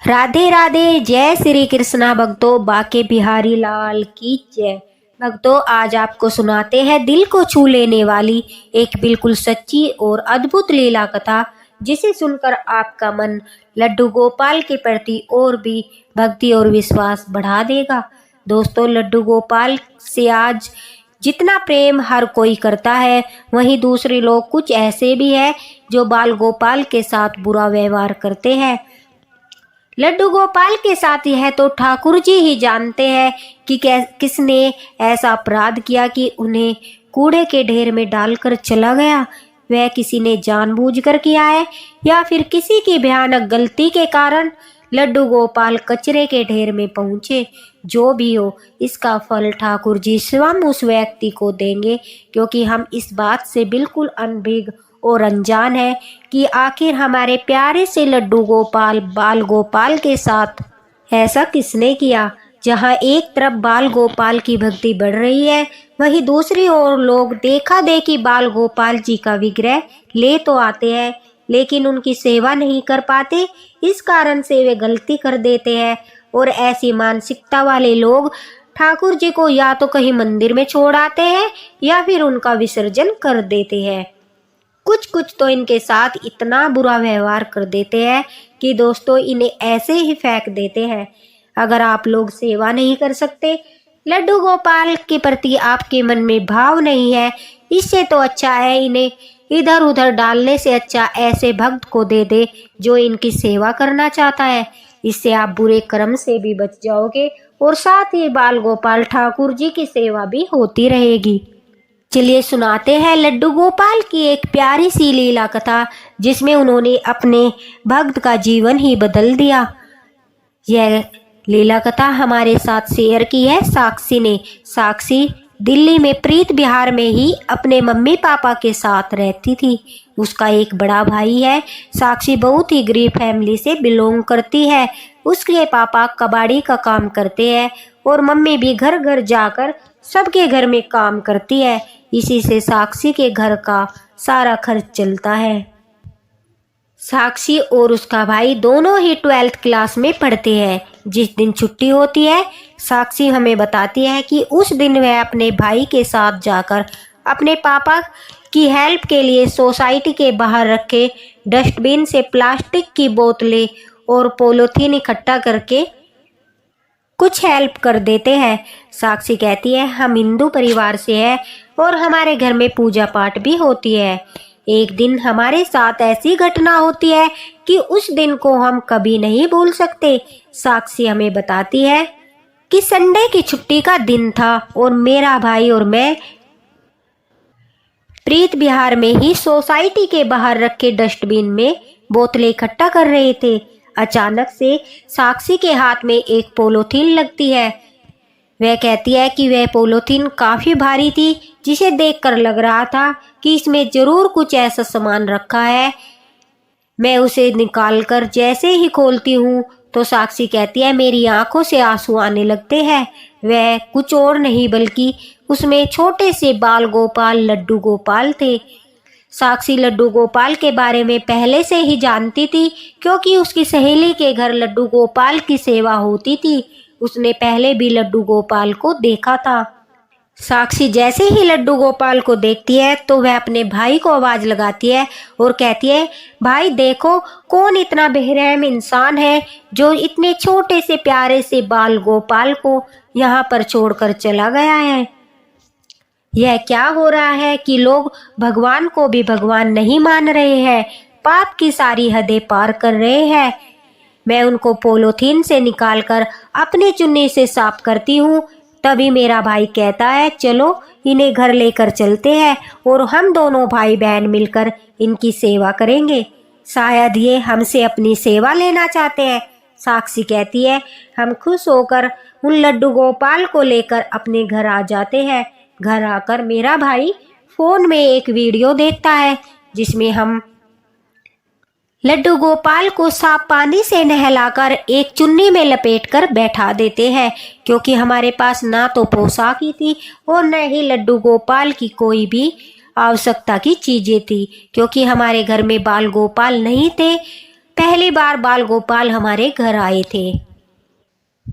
राधे राधे। जय श्री कृष्णा भक्तों, बाके बिहारी लाल की जय। भक्तों, आज आपको सुनाते हैं दिल को छू लेने वाली एक बिल्कुल सच्ची और अद्भुत लीला कथा, जिसे सुनकर आपका मन लड्डू गोपाल के प्रति और भी भक्ति और विश्वास बढ़ा देगा। दोस्तों, लड्डू गोपाल से आज जितना प्रेम हर कोई करता है, वहीं दूसरे लोग कुछ ऐसे भी हैं जो बाल गोपाल के साथ बुरा व्यवहार करते हैं। लड्डू गोपाल के साथ यह तो ठाकुर जी ही जानते हैं कि किसने ऐसा अपराध किया कि उन्हें कूड़े के ढेर में डालकर चला गया। वह किसी ने जानबूझकर किया है या फिर किसी की भयानक गलती के कारण लड्डू गोपाल कचरे के ढेर में पहुंचे। जो भी हो, इसका फल ठाकुर जी स्वयं उस व्यक्ति को देंगे, क्योंकि हम इस बात से बिल्कुल अनभिज्ञ और अनजान है कि आखिर हमारे प्यारे से लड्डू गोपाल बाल गोपाल के साथ ऐसा किसने किया। जहां एक तरफ बाल गोपाल की भक्ति बढ़ रही है, वहीं दूसरी ओर लोग देखा देखी बाल गोपाल जी का विग्रह ले तो आते हैं, लेकिन उनकी सेवा नहीं कर पाते। इस कारण से वे गलती कर देते हैं और ऐसी मानसिकता वाले लोग ठाकुर जी को या तो कहीं मंदिर में छोड़ आते हैं या फिर उनका विसर्जन कर देते हैं। कुछ तो इनके साथ इतना बुरा व्यवहार कर देते हैं कि दोस्तों, इन्हें ऐसे ही फेंक देते हैं। अगर आप लोग सेवा नहीं कर सकते, लड्डू गोपाल के प्रति आपके मन में भाव नहीं है, इससे तो अच्छा है इन्हें इधर उधर डालने से अच्छा ऐसे भक्त को दे दे जो इनकी सेवा करना चाहता है। इससे आप बुरे कर्म से भी बच जाओगे और साथ ही बाल गोपाल ठाकुर जी की सेवा भी होती रहेगी। चलिए सुनाते हैं लड्डू गोपाल की एक प्यारी सी लीला कथा, जिसमें उन्होंने अपने भक्त का जीवन ही बदल दिया। यह लीला कथा हमारे साथ शेयर की है साक्षी ने। साक्षी दिल्ली में प्रीत बिहार में ही अपने मम्मी पापा के साथ रहती थी। उसका एक बड़ा भाई है। साक्षी बहुत ही गरीब फैमिली से बिलोंग करती है। उसके पापा कबाड़ी का काम करते हैं और मम्मी भी घर घर जाकर सबके घर में काम करती है। इसी से साक्षी के घर का सारा खर्च चलता है। साक्षी और उसका भाई दोनों ही 12th क्लास में पढ़ते हैं। जिस दिन छुट्टी होती है, साक्षी हमें बताती है कि उस दिन वह अपने भाई के साथ जाकर अपने पापा की हेल्प के लिए सोसाइटी के बाहर रखे डस्टबिन से प्लास्टिक की बोतलें और पॉलीथीन इकट्ठा करके कुछ हेल्प कर देते हैं। साक्षी कहती है, हम हिंदू परिवार से हैं और हमारे घर में पूजा पाठ भी होती है। एक दिन हमारे साथ ऐसी घटना होती है कि उस दिन को हम कभी नहीं भूल सकते। साक्षी हमें बताती है कि संडे की छुट्टी का दिन था और मेरा भाई और मैं प्रीत बिहार में ही सोसाइटी के बाहर रखे डस्टबिन में बोतलें इकट्ठा कर रहे थे। अचानक से साक्षी के हाथ में एक पॉलीथीन लगती है। वह कहती है कि वह पॉलीथीन काफी भारी थी, जिसे देखकर लग रहा था कि इसमें जरूर कुछ ऐसा सामान रखा है। मैं उसे निकालकर जैसे ही खोलती हूँ तो साक्षी कहती है, मेरी आंखों से आंसू आने लगते हैं। वह कुछ और नहीं बल्कि उसमें छोटे से बाल गोपाल लड्डू गोपाल थे। साक्षी लड्डू गोपाल के बारे में पहले से ही जानती थी, क्योंकि उसकी सहेली के घर लड्डू गोपाल की सेवा होती थी। उसने पहले भी लड्डू गोपाल को देखा था। साक्षी जैसे ही लड्डू गोपाल को देखती है तो वह अपने भाई को आवाज लगाती है और कहती है, भाई देखो, कौन इतना बेरहम इंसान है जो इतने छोटे से प्यारे से बाल गोपाल को यहाँ पर छोड़कर चला गया है। यह क्या हो रहा है कि लोग भगवान को भी भगवान नहीं मान रहे हैं, पाप की सारी हदें पार कर रहे हैं। मैं उनको पॉलीथीन से निकालकर अपनी चुन्नी से साफ करती हूँ। तभी मेरा भाई कहता है, चलो इन्हें घर लेकर चलते हैं और हम दोनों भाई बहन मिलकर इनकी सेवा करेंगे। शायद ये हमसे अपनी सेवा लेना चाहते हैं। साक्षी कहती है, हम खुश होकर उन लड्डू गोपाल को लेकर अपने घर आ जाते हैं। घर आकर मेरा भाई फोन में एक वीडियो देखता है, जिसमें हम लड्डू गोपाल को साफ पानी से नहलाकर एक चुन्नी में लपेटकर बैठा देते हैं, क्योंकि हमारे पास ना तो पोशाक ही थी और न ही लड्डू गोपाल की कोई भी आवश्यकता की चीजें थी, क्योंकि हमारे घर में बाल गोपाल नहीं थे। पहली बार बाल गोपाल हमारे घर आए थे।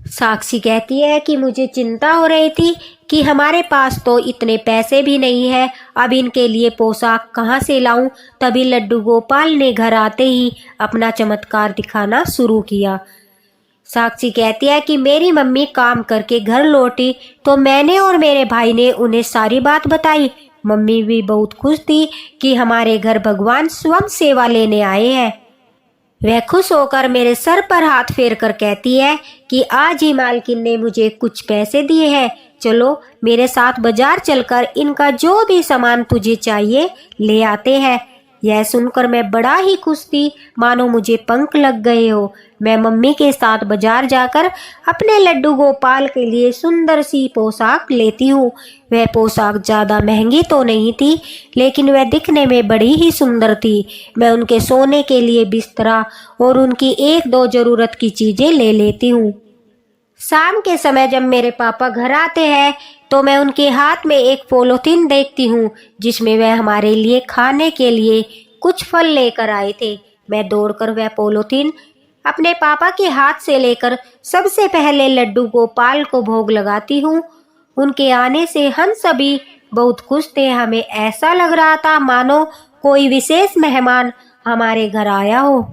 साक्षी कहती है कि मुझे चिंता हो रही थी कि हमारे पास तो इतने पैसे भी नहीं है, अब इनके लिए पोशाक कहाँ से लाऊं। तभी लड्डू गोपाल ने घर आते ही अपना चमत्कार दिखाना शुरू किया। साक्षी कहती है कि मेरी मम्मी काम करके घर लौटी तो मैंने और मेरे भाई ने उन्हें सारी बात बताई। मम्मी भी बहुत खुश थी कि हमारे घर भगवान स्वयं सेवा लेने आए हैं। वह खुश होकर मेरे सर पर हाथ फेर कर कहती है कि आज ही मालकिन ने मुझे कुछ पैसे दिए हैं, चलो मेरे साथ बाजार चलकर इनका जो भी सामान तुझे चाहिए ले आते हैं। यह सुनकर मैं बड़ा ही खुश थी, मानो मुझे पंख लग गए हो। मैं मम्मी के साथ बाजार जाकर अपने लड्डू गोपाल के लिए सुंदर सी पोशाक लेती हूँ। वह पोशाक ज़्यादा महंगी तो नहीं थी, लेकिन वह दिखने में बड़ी ही सुंदर थी। मैं उनके सोने के लिए बिस्तरा और उनकी एक दो ज़रूरत की चीज़ें ले लेती हूँ। शाम के समय जब मेरे पापा घर आते हैं तो मैं उनके हाथ में एक पॉलीथीन देखती हूँ जिसमें वह हमारे लिए खाने के लिए कुछ फल लेकर आए थे। मैं दौड़कर वह पॉलीथीन अपने पापा के हाथ से लेकर सबसे पहले लड्डू गोपाल को भोग लगाती हूँ। उनके आने से हम सभी बहुत खुश थे। हमें ऐसा लग रहा था मानो कोई विशेष मेहमान हमारे घर आया हो।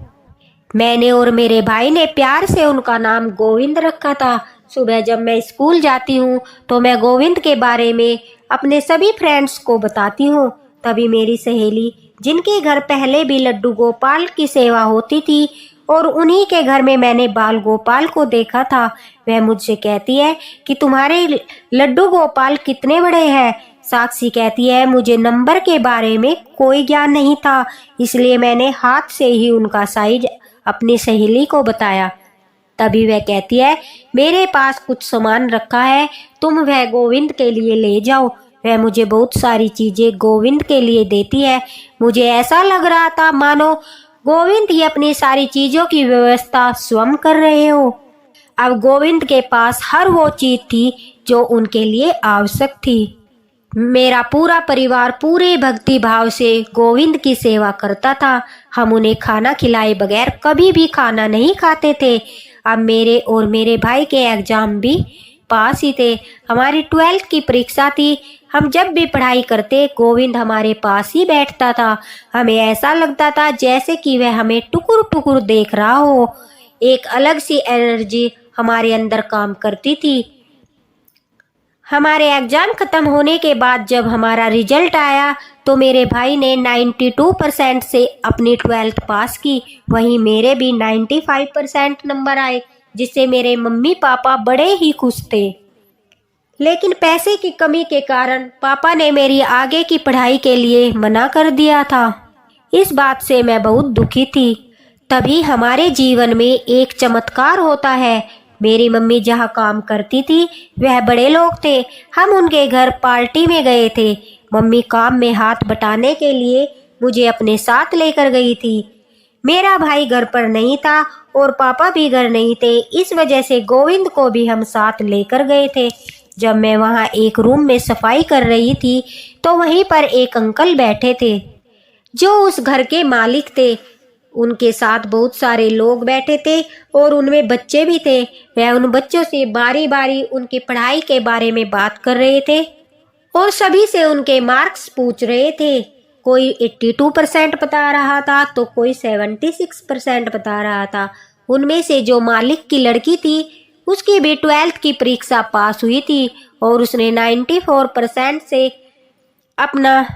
मैंने और मेरे भाई ने प्यार से उनका नाम गोविंद रखा था। सुबह जब मैं स्कूल जाती हूँ तो मैं गोविंद के बारे में अपने सभी फ्रेंड्स को बताती हूँ। तभी मेरी सहेली, जिनके घर पहले भी लड्डू गोपाल की सेवा होती थी और उन्हीं के घर में मैंने बाल गोपाल को देखा था, वह मुझसे कहती है कि तुम्हारे लड्डू गोपाल कितने बड़े हैं। साक्षी कहती है मुझे नंबर के बारे में कोई ज्ञान नहीं था, इसलिए मैंने हाथ से ही उनका साइज अपनी सहेली को बताया। तभी वह कहती है मेरे पास कुछ सामान रखा है, तुम वह गोविंद के लिए ले जाओ। वह मुझे बहुत सारी चीजें गोविंद के लिए देती है। मुझे ऐसा लग रहा था मानो गोविंद ही अपनी सारी चीजों की व्यवस्था स्वयं कर रहे हो। अब गोविंद के पास हर वो चीज थी जो उनके लिए आवश्यक थी। मेरा पूरा परिवार पूरे भक्ति भाव से गोविंद की सेवा करता था। हम उन्हें खाना खिलाए बगैर कभी भी खाना नहीं खाते थे। अब मेरे और मेरे भाई के एग्जाम भी पास ही थे। हमारी 12th की परीक्षा थी। हम जब भी पढ़ाई करते गोविंद हमारे पास ही बैठता था। हमें ऐसा लगता था जैसे कि वह हमें टुकुर टुकुर देख रहा हो। एक अलग सी एनर्जी हमारे अंदर काम करती थी। हमारे एग्जाम खत्म होने के बाद जब हमारा रिजल्ट आया तो मेरे भाई ने 92% से अपनी 12th पास की। वहीं मेरे भी 95% नंबर आए, जिससे मेरे मम्मी पापा बड़े ही खुश थे। लेकिन पैसे की कमी के कारण पापा ने मेरी आगे की पढ़ाई के लिए मना कर दिया था। इस बात से मैं बहुत दुखी थी। तभी हमारे जीवन में एक चमत्कार होता है। मेरी मम्मी जहाँ काम करती थी वह बड़े लोग थे। हम उनके घर पार्टी में गए थे। मम्मी काम में हाथ बटाने के लिए मुझे अपने साथ लेकर गई थी। मेरा भाई घर पर नहीं था और पापा भी घर नहीं थे, इस वजह से गोविंद को भी हम साथ लेकर गए थे। जब मैं वहाँ एक रूम में सफाई कर रही थी तो वहीं पर एक अंकल बैठे थे जो उस घर के मालिक थे। उनके साथ बहुत सारे लोग बैठे थे और उनमें बच्चे भी थे। वह उन बच्चों से बारी बारी उनकी पढ़ाई के बारे में बात कर रहे थे और सभी से उनके मार्क्स पूछ रहे थे। कोई 82% बता रहा था तो कोई 76% बता रहा था। उनमें से जो मालिक की लड़की थी उसकी भी 12th की परीक्षा पास हुई थी और उसने 94% से अपना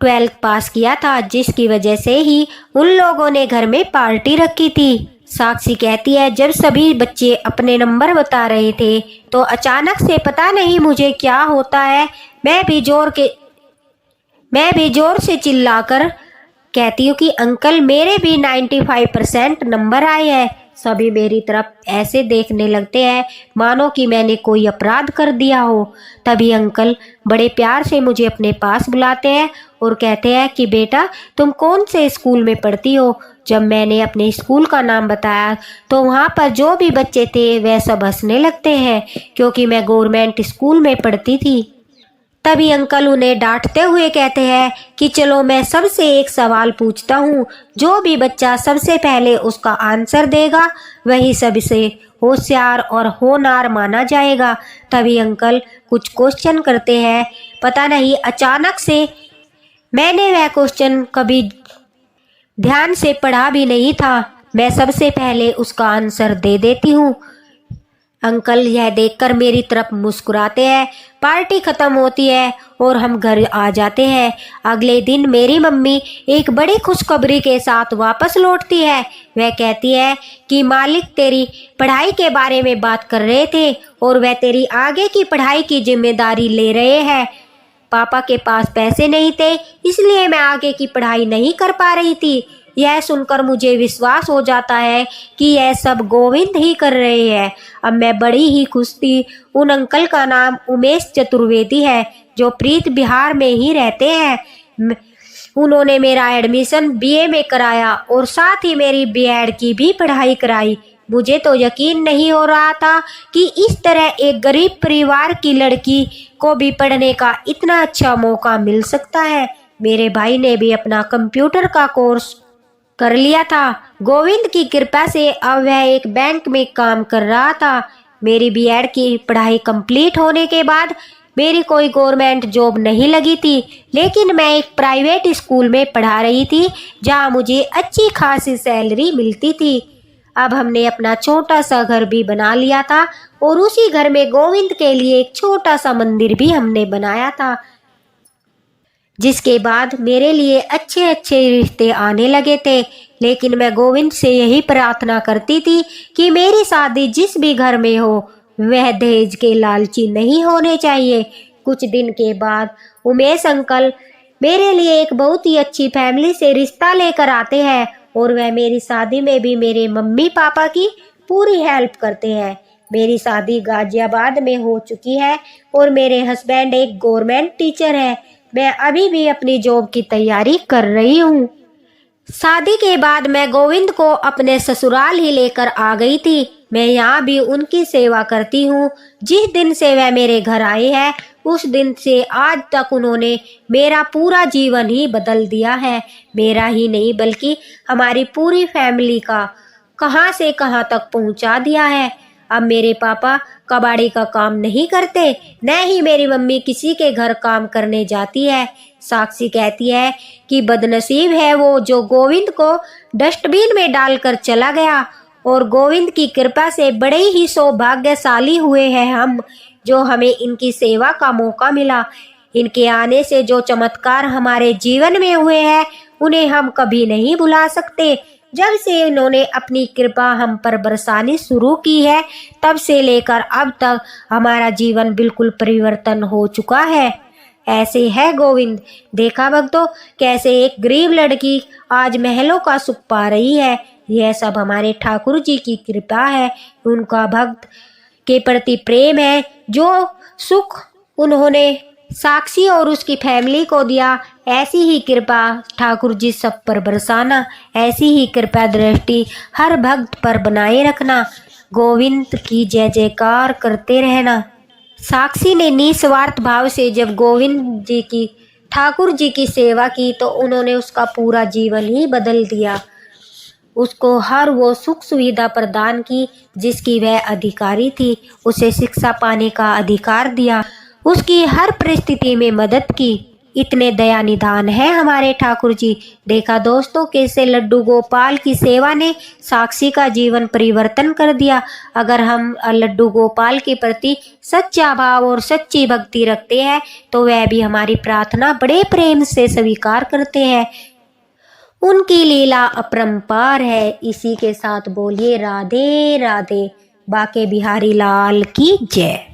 12th पास किया था, जिसकी वजह से ही उन लोगों ने घर में पार्टी रखी थी। साक्षी कहती है जब सभी बच्चे अपने नंबर बता रहे थे तो अचानक से पता नहीं मुझे क्या होता है, मैं भी जोर से चिल्लाकर कहती हूँ कि अंकल मेरे भी 95% नंबर आए हैं। सभी मेरी तरफ ऐसे देखने लगते हैं मानो कि मैंने कोई अपराध कर दिया हो। तभी अंकल बड़े प्यार से मुझे अपने पास बुलाते हैं और कहते हैं कि बेटा तुम कौन से स्कूल में पढ़ती हो। जब मैंने अपने स्कूल का नाम बताया तो वहाँ पर जो भी बच्चे थे वह सब हंसने लगते हैं, क्योंकि मैं गवर्नमेंट स्कूल में पढ़ती थी। तभी अंकल उन्हें डांटते हुए कहते हैं कि चलो मैं सबसे एक सवाल पूछता हूँ, जो भी बच्चा सबसे पहले उसका आंसर देगा वही सबसे होशियार और होनहार माना जाएगा। तभी अंकल कुछ क्वेश्चन करते हैं। पता नहीं अचानक से मैंने वह क्वेश्चन कभी ध्यान से पढ़ा भी नहीं था, मैं सबसे पहले उसका आंसर दे देती हूँ। अंकल यह देखकर मेरी तरफ मुस्कुराते हैं। पार्टी खत्म होती है और हम घर आ जाते हैं। अगले दिन मेरी मम्मी एक बड़ी खुशखबरी के साथ वापस लौटती है। वह कहती है कि मालिक तेरी पढ़ाई के बारे में बात कर रहे थे और वह तेरी आगे की पढ़ाई की जिम्मेदारी ले रहे हैं। पापा के पास पैसे नहीं थे, इसलिए मैं आगे की पढ़ाई नहीं कर पा रही थी। यह सुनकर मुझे विश्वास हो जाता है कि यह सब गोविंद ही कर रहे हैं। अब मैं बड़ी ही खुश थी। उन अंकल का नाम उमेश चतुर्वेदी है, जो प्रीत बिहार में ही रहते हैं। उन्होंने मेरा एडमिशन बीए में कराया और साथ ही मेरी बीएड की भी पढ़ाई कराई। मुझे तो यकीन नहीं हो रहा था कि इस तरह एक गरीब परिवार की लड़की को भी पढ़ने का इतना अच्छा मौका मिल सकता है। मेरे भाई ने भी अपना कंप्यूटर का कोर्स कर लिया था। गोविंद की कृपा से अब वह एक बैंक में काम कर रहा था। मेरी बीएड की पढ़ाई कंप्लीट होने के बाद मेरी कोई गवर्नमेंट जॉब नहीं लगी थी, लेकिन मैं एक प्राइवेट स्कूल में पढ़ा रही थी, जहां मुझे अच्छी खासी सैलरी मिलती थी। अब हमने अपना छोटा सा घर भी बना लिया था और उसी घर में गोविंद के लिए एक छोटा सा मंदिर भी हमने बनाया था। जिसके बाद मेरे लिए अच्छे अच्छे रिश्ते आने लगे थे, लेकिन मैं गोविंद से यही प्रार्थना करती थी कि मेरी शादी जिस भी घर में हो वह दहेज के लालची नहीं होने चाहिए। कुछ दिन के बाद उमेश अंकल मेरे लिए एक बहुत ही अच्छी फैमिली से रिश्ता लेकर आते हैं और वह मेरी शादी में भी मेरे मम्मी पापा की पूरी हेल्प करते हैं। मेरी शादी गाजियाबाद में हो चुकी है और मेरे हस्बैंड एक गवर्नमेंट टीचर है। मैं अभी भी अपनी जॉब की तैयारी कर रही हूँ। शादी के बाद मैं गोविंद को अपने ससुराल ही लेकर आ गई थी। मैं यहाँ भी उनकी सेवा करती हूँ। जिस दिन से वह मेरे घर आए हैं उस दिन से आज तक उन्होंने मेरा पूरा जीवन ही बदल दिया है। मेरा ही नहीं बल्कि हमारी पूरी फैमिली का कहाँ से कहाँ तक पहुँचा दिया है। अब मेरे पापा कबाड़ी का काम नहीं करते, न ही मेरी मम्मी किसी के घर काम करने जाती है। साक्षी कहती है कि बदनसीब है वो जो गोविंद को डस्टबिन में डालकर चला गया, और गोविंद की कृपा से बड़े ही सौभाग्यशाली हुए हैं हम, जो हमें इनकी सेवा का मौका मिला। इनके आने से जो चमत्कार हमारे जीवन में हुए हैं उन्हें हम कभी नहीं भुला सकते। जब से इन्होंने अपनी कृपा हम पर बरसानी शुरू की है तब से लेकर अब तक हमारा जीवन बिल्कुल परिवर्तन हो चुका है। ऐसे है गोविंद। देखा भक्तों, कैसे एक गरीब लड़की आज महलों का सुख पा रही है। यह सब हमारे ठाकुर जी की कृपा है। उनका भक्त के प्रति प्रेम है। जो सुख उन्होंने साक्षी और उसकी फैमिली को दिया, ऐसी ही कृपा ठाकुर जी सब पर बरसाना, ऐसी ही कृपा दृष्टि हर भक्त पर बनाए रखना। गोविंद की जय जयकार करते रहना। साक्षी ने निस्वार्थ भाव से जब गोविंद जी की ठाकुर जी की सेवा की तो उन्होंने उसका पूरा जीवन ही बदल दिया। उसको हर वो सुख सुविधा प्रदान की जिसकी वह अधिकारी थी। उसे शिक्षा पाने का अधिकार दिया, उसकी हर परिस्थिति में मदद की। इतने दया निधान है हमारे ठाकुर जी। देखा दोस्तों, कैसे लड्डू गोपाल की सेवा ने साक्षी का जीवन परिवर्तन कर दिया। अगर हम लड्डू गोपाल के प्रति सच्चा भाव और सच्ची भक्ति रखते हैं तो वह भी हमारी प्रार्थना बड़े प्रेम से स्वीकार करते हैं। उनकी लीला अपरंपार है। इसी के साथ बोलिए राधे राधे। बाके बिहारी लाल की जय।